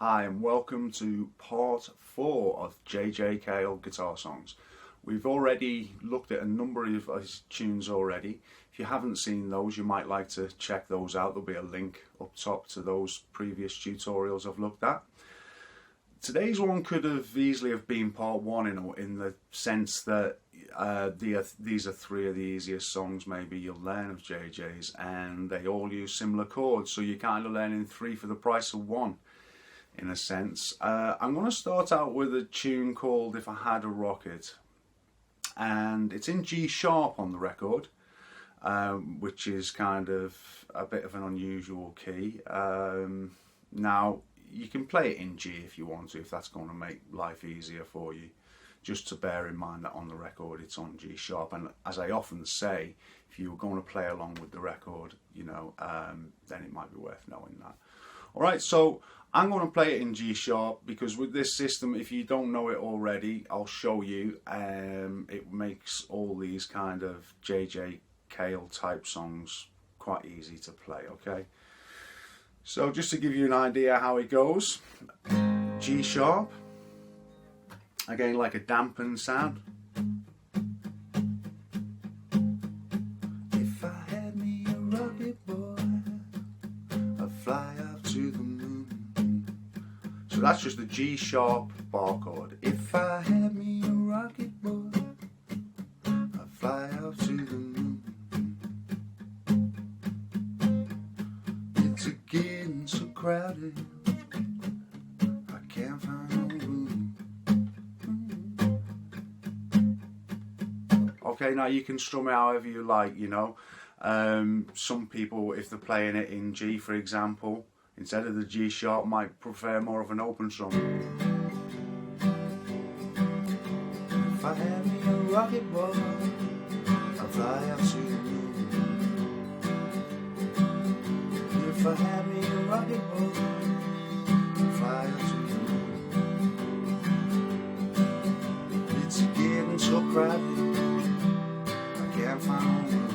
Hi and welcome to part 4 of JJ Cale guitar songs. We've already looked at a number of his tunes already. If you haven't seen those, you might like to check those out. There'll be a link up top to those previous tutorials I've looked at. Today's one could have easily have been part 1 in the sense that these are 3 of the easiest songs maybe you'll learn of JJ's, and they all use similar chords, so you're kind of learning 3 for the price of 1. In a sense. I'm going to start out with a tune called If I Had a Rocket, and it's in G sharp on the record, which is kind of a bit of an unusual key. Now you can play it in G if you want to, if that's going to make life easier for you. Just to bear in mind that on the record it's on G sharp, and as I often say, if you were going to play along with the record, you know, then it might be worth knowing that. Alright, so I'm going to play it in G sharp because with this system, if you don't know it already, I'll show you. It makes all these kind of JJ Cale type songs quite easy to play, okay? So just to give you an idea how it goes, G sharp, again like a dampened sound. If I had me a rocket boy, I'd fly up to the moon. So that's just the G sharp bar chord. If I had me a rocket boy, I'd fly up to the moon. It's a getting so crowded, I can't find no room. Okay, now you can strum it however you like, you know. Some people, if they're playing it in G, for example, instead of the G sharp, might prefer more of an open strum. If I had me a rocket boy, I'd fly up to the moon. If I had me a rocket boy, I'd fly up to the moon. It's getting so crowded, I can't find room.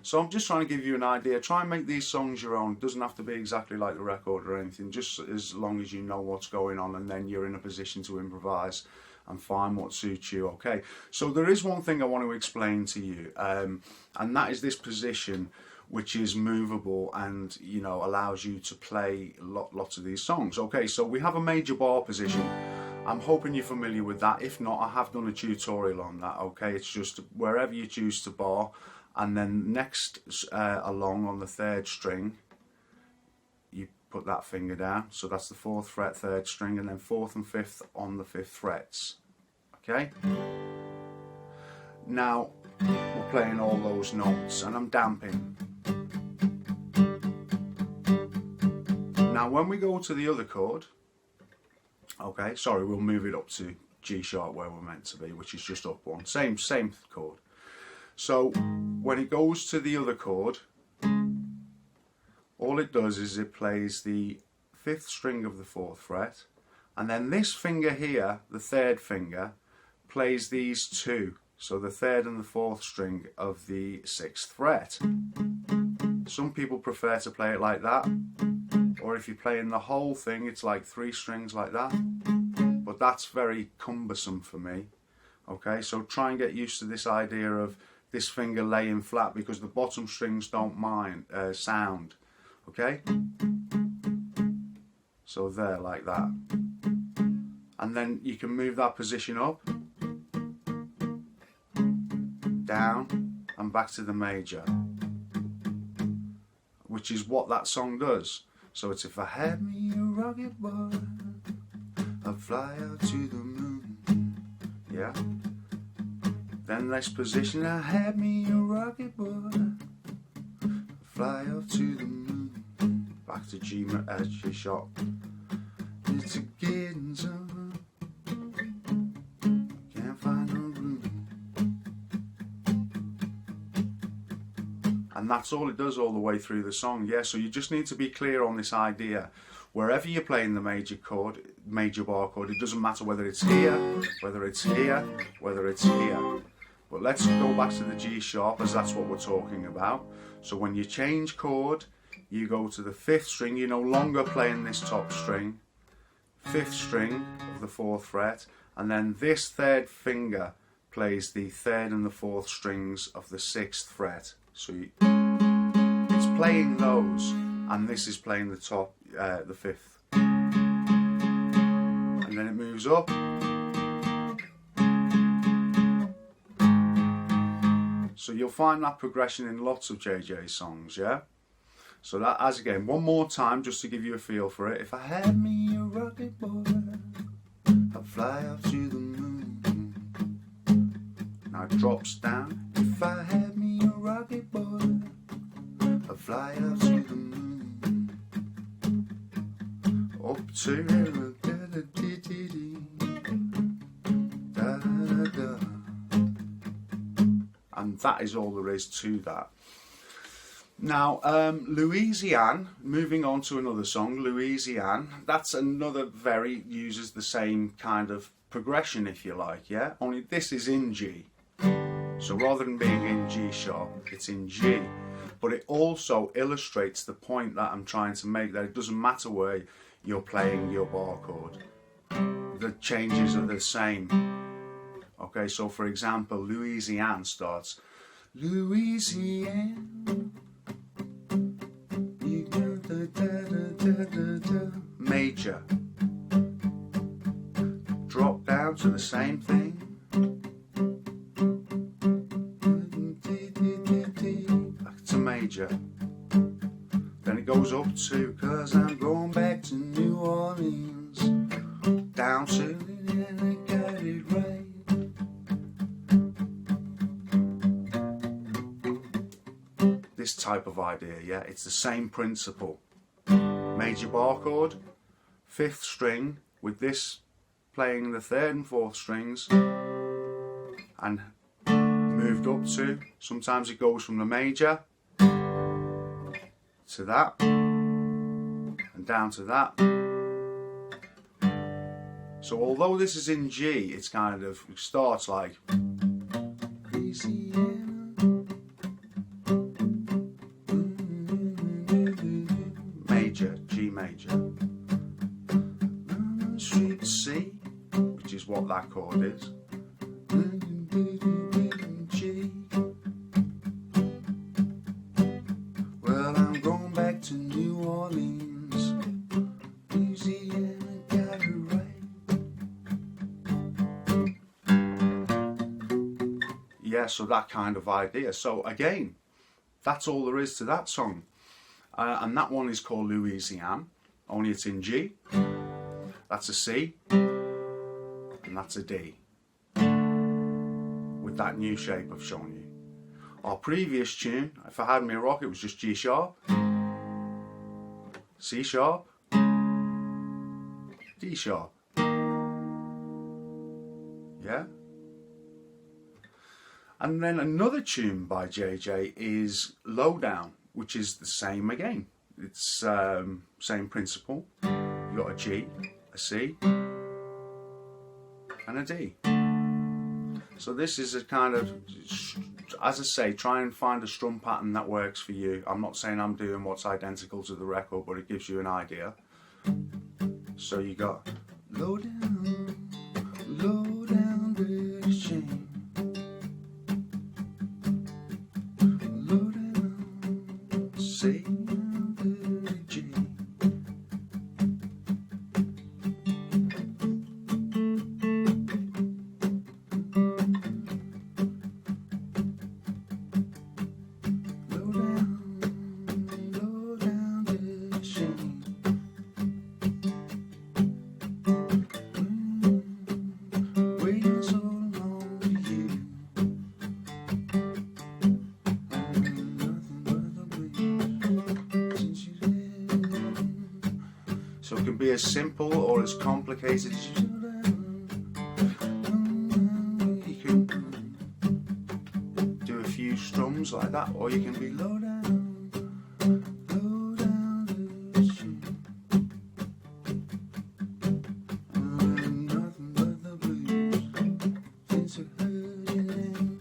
So I'm just trying to give you an idea. Try and make these songs your own. It doesn't have to be exactly like the record or anything, just as long as you know what's going on, and then you're in a position to improvise and find what suits you, okay? So there is one thing I want to explain to you, and that is this position, which is movable and, you know, allows you to play lots of these songs. Okay, so we have a major bar position. I'm hoping you're familiar with that. If not, I have done a tutorial on that, okay? It's just wherever you choose to bar, and then next along on the 3rd string, you put that finger down. So that's the 4th fret, 3rd string, and then 4th and 5th on the 5th frets. Okay? Now, we're playing all those notes, and I'm damping. Now, when we go to the other chord, okay, sorry, we'll move it up to G sharp where we're meant to be, which is just up 1. Same chord. So when it goes to the other chord, all it does is it plays the 5th string of the 4th fret, and then this finger here, the 3rd finger, plays these 2. So the 3rd and the 4th string of the 6th fret. Some people prefer to play it like that, or if you're playing the whole thing, it's like 3 strings like that. But that's very cumbersome for me. Okay, so try and get used to this idea of this finger laying flat, because the bottom strings don't mind sound. Okay, so there, like that, and then you can move that position up, down, and back to the major, which is what that song does. So it's if I had me a rocket boy, I'd fly out to the moon. Yeah. Then next position, I had me a rocket boy, fly up to the moon. Back to G sharp. It's a getting so, can't find no room. And that's all it does all the way through the song. Yeah, so you just need to be clear on this idea. Wherever you're playing the major bar chord, it doesn't matter whether it's here, whether it's here, whether it's here. But let's go back to the G sharp, as that's what we're talking about. So when you change chord, you go to the 5th string. You're no longer playing this top string. 5th string of the 4th fret, and then this 3rd finger plays the 3rd and the 4th strings of the 6th fret. So it's playing those, and this is playing the top, the 5th, and then it moves up. So you'll find that progression in lots of JJ songs, yeah? So that, as again, one more time, just to give you a feel for it. If I had me a rocket boy, I'd fly up to the moon. Now it drops down. If I had me a rocket boy, I'd fly up to the moon. Up to da da da. And that is all there is to that. Now, Louisiana, moving on to another song, Louisiana, that's another uses the same kind of progression, if you like, yeah? Only this is in G. So rather than being in G sharp, it's in G. But it also illustrates the point that I'm trying to make, that it doesn't matter where you're playing your bar chord. The changes are the same. Okay, so for example, Louisiana starts, Louisiana. Major, drop down to the same thing, back to major, then it goes up to, 'cause I'm going back to New Orleans, down to, and I got it right. This type of idea, yeah, it's the same principle. Major bar chord, 5th string, with this playing the 3rd and 4th strings, and moved up to, sometimes it goes from the major to that, and down to that. So although this is in G, it's kind of, it starts like major, G major, C, which is what that chord is, G. Well, I'm going back to New Orleans, Louisiana, got it right. Yeah, so that kind of idea. So again, that's all there is to that song. And that one is called Louisiana, only it's in G. That's a C, and that's a D, with that new shape I've shown you. Our previous tune, If I Had Me a Rock, it was just G sharp, C sharp, D sharp. Yeah? And then another tune by JJ is Lowdown, which is the same again. It's same principle. You've got a G, a C, and a D. So this is a kind of, as I say, try and find a strum pattern that works for you. I'm not saying I'm doing what's identical to the record, but it gives you an idea. So you got low down, dirty shame. Low down, say dirty G. So it can be as simple or as complicated as you can do a few strums like that, or you can be low down, nothing but the blues since I heard your name.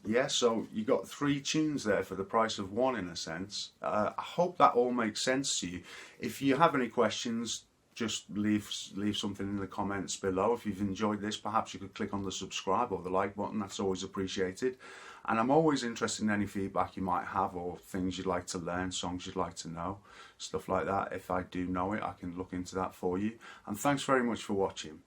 Yeah, so you got 3 tunes there for the price of 1 in a sense. I hope that all makes sense to you. If you have any questions, just leave something in the comments below. If you've enjoyed this, perhaps you could click on the subscribe or the like button. That's always appreciated. And I'm always interested in any feedback you might have, or things you'd like to learn, songs you'd like to know, stuff like that. If I do know it, I can look into that for you. And thanks very much for watching.